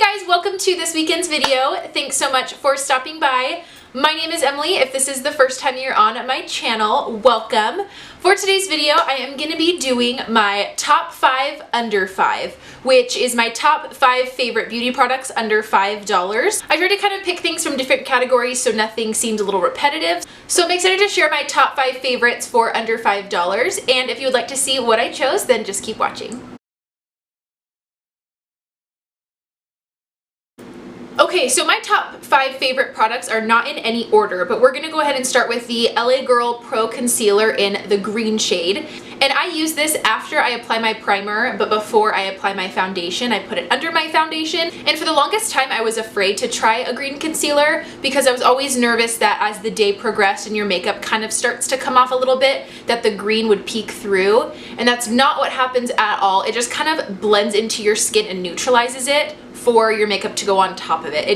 guys, welcome to this weekend's video. Thanks so much for stopping by. My name is Emily. If this is the first time you're on my channel, welcome. For today's video, I am going to be doing my top 5 under 5, which is my top 5 favorite beauty products under $5. I tried to kind of pick things from different categories so nothing seemed a little repetitive. So I'm excited to share my top 5 favorites for under $5. And if you would like to see what I chose, then just keep watching. Okay, so my top 5 favorite products are not in any order, but we're going to go ahead and start with the LA Girl Pro Concealer in the green shade. And I use this after I apply my primer, but before I apply my foundation. I put it under my foundation, and for the longest time I was afraid to try a green concealer because I was always nervous that as the day progressed and your makeup kind of starts to come off a little bit, that the green would peek through. And that's not what happens at all. It just kind of blends into your skin and neutralizes it for your makeup to go on top of it.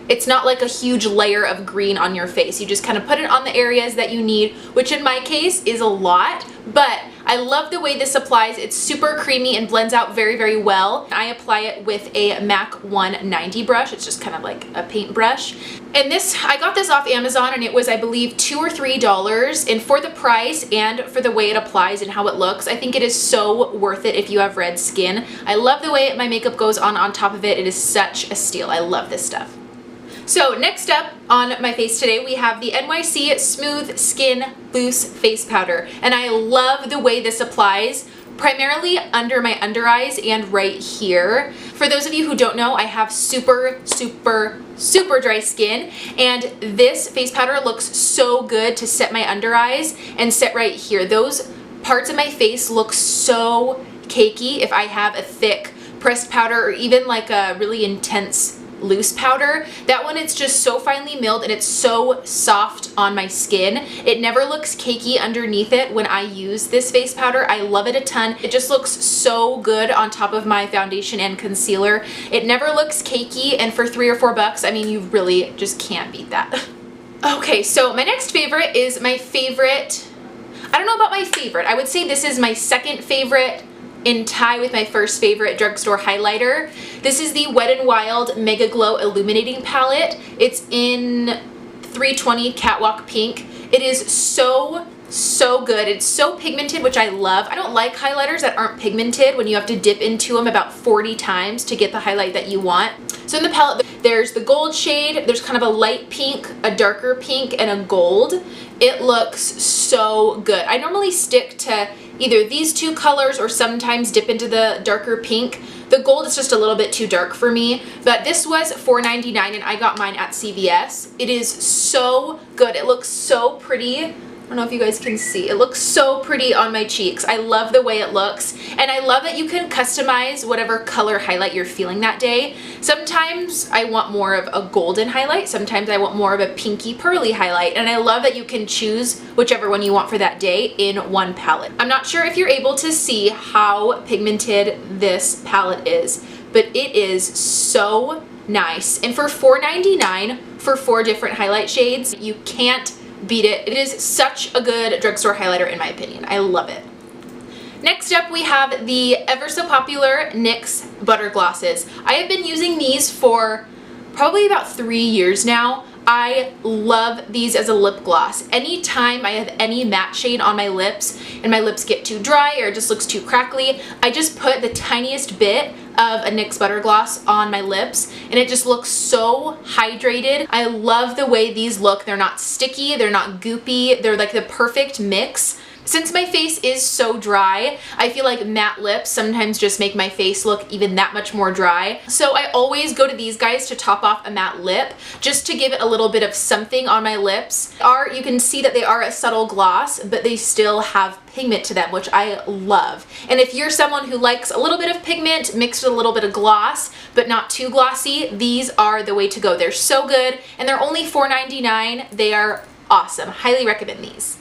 It's not like a huge layer of green on your face. You just kind of put it on the areas that you need, which in my case is a lot, but I love the way this applies. It's super creamy and blends out very, very well. I apply it with a MAC 190 brush. It's just kind of like a paint brush. And I got this off Amazon and it was, I believe, $2 or $3. And for the price and for the way it applies and how it looks, I think it is so worth it if you have red skin. I love the way my makeup goes on top of it. It is such a steal. I love this stuff. So next up on my face today, we have the NYC Smooth Skin Loose Face Powder. And I love the way this applies, primarily under my under eyes and right here. For those of you who don't know, I have super dry skin, and this face powder looks so good to set my under eyes and set right here. Those parts of my face look so cakey if I have a thick pressed powder or even like a really intense loose powder. That one, it's just so finely milled and it's so soft on my skin. It never looks cakey underneath it when I use this face powder. I love it a ton. It just looks so good on top of my foundation and concealer. It never looks cakey, and for $3 or $4, I mean, you really just can't beat that. Okay, so my next favorite is my favorite, I don't know about my favorite. I would say this is my second favorite in tie with my first favorite drugstore highlighter. This is the Wet n Wild Mega Glow Illuminating Palette. It's in 320 Catwalk Pink. It is so good. It's so pigmented, which I love. I don't like highlighters that aren't pigmented when you have to dip into them about 40 times to get the highlight that you want. So in the palette, there's the gold shade, there's kind of a light pink, a darker pink, and a gold. It looks so good. I normally stick to either these two colors or sometimes dip into the darker pink. The gold is just a little bit too dark for me, but this was $4.99 and I got mine at CVS. It is so good. It looks so pretty. I don't know if you guys can see. It looks so pretty on my cheeks. I love the way it looks, and I love that you can customize whatever color highlight you're feeling that day. Sometimes I want more of a golden highlight, sometimes I want more of a pinky pearly highlight, and I love that you can choose whichever one you want for that day in one palette. I'm not sure if you're able to see how pigmented this palette is, but it is so nice. And for $4.99 for 4 different highlight shades, you can't beat it. It is such a good drugstore highlighter in my opinion. I love it. Next up, we have the ever so popular NYX Butter Glosses. I have been using these for probably about 3 years now. I love these as a lip gloss. Anytime I have any matte shade on my lips and my lips get too dry or it just looks too crackly, I just put the tiniest bit of a NYX Butter Gloss on my lips and it just looks so hydrated. I love the way these look. They're not sticky, they're not goopy, they're like the perfect mix. Since my face is so dry, I feel like matte lips sometimes just make my face look even that much more dry. So I always go to these guys to top off a matte lip, just to give it a little bit of something on my lips. You can see that they are a subtle gloss, but they still have pigment to them, which I love. And if you're someone who likes a little bit of pigment mixed with a little bit of gloss, but not too glossy, these are the way to go. They're so good, and they're only $4.99. They are awesome. Highly recommend these.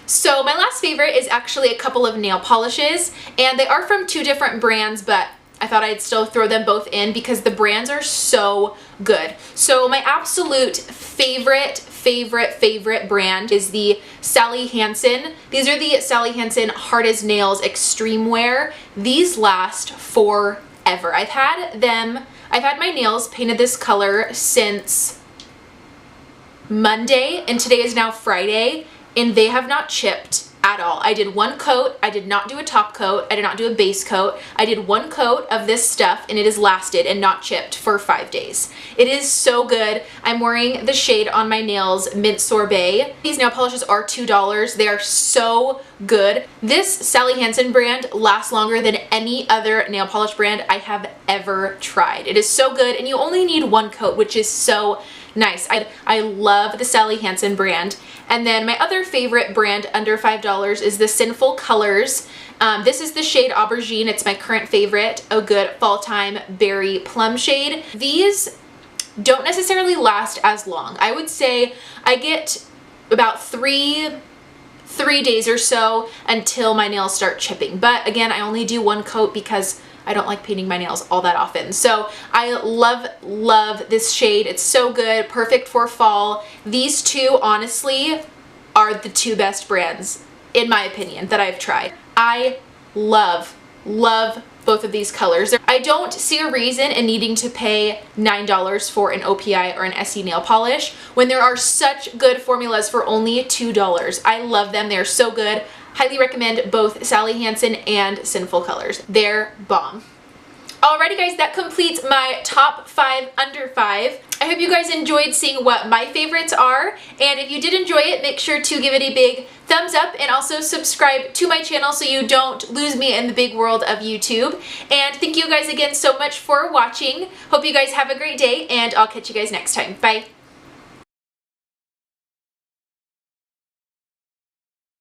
So my last favorite is actually a couple of nail polishes, and they are from 2 different brands, but I thought I'd still throw them both in because the brands are so good. So my absolute favorite brand is the Sally Hansen. These are the Sally Hansen Hard as Nails Extreme Wear. These last forever. forever. I've had my nails painted this color since Monday, and today is now Friday, and they have not chipped at all. I did one coat. I did not do a top coat. I did not do a base coat. I did one coat of this stuff, and it has lasted and not chipped for 5 days. It is so good. I'm wearing the shade on my nails, Mint Sorbet. These nail polishes are $2. They are so good. This Sally Hansen brand lasts longer than any other nail polish brand I have ever tried. It is so good, and you only need one coat, which is so nice. I love the Sally Hansen brand. And then my other favorite brand under $5 is the Sinful Colors. This is the shade Aubergine. It's my current favorite. A good fall time berry plum shade. These don't necessarily last as long. I would say I get about three days or so until my nails start chipping. But again, I only do one coat because I don't like painting my nails all that often. So I love this shade. It's so good, perfect for fall. These two, honestly, are the two best brands, in my opinion, that I've tried. I love both of these colors. I don't see a reason in needing to pay $9 for an OPI or an SE nail polish when there are such good formulas for only $2. I love them. They're so good. Highly recommend both Sally Hansen and Sinful Colors. They're bomb. Alrighty guys, that completes my top 5 under 5. I hope you guys enjoyed seeing what my favorites are, and if you did enjoy it, make sure to give it a big thumbs up and also subscribe to my channel so you don't lose me in the big world of YouTube. And thank you guys again so much for watching. Hope you guys have a great day, and I'll catch you guys next time. Bye.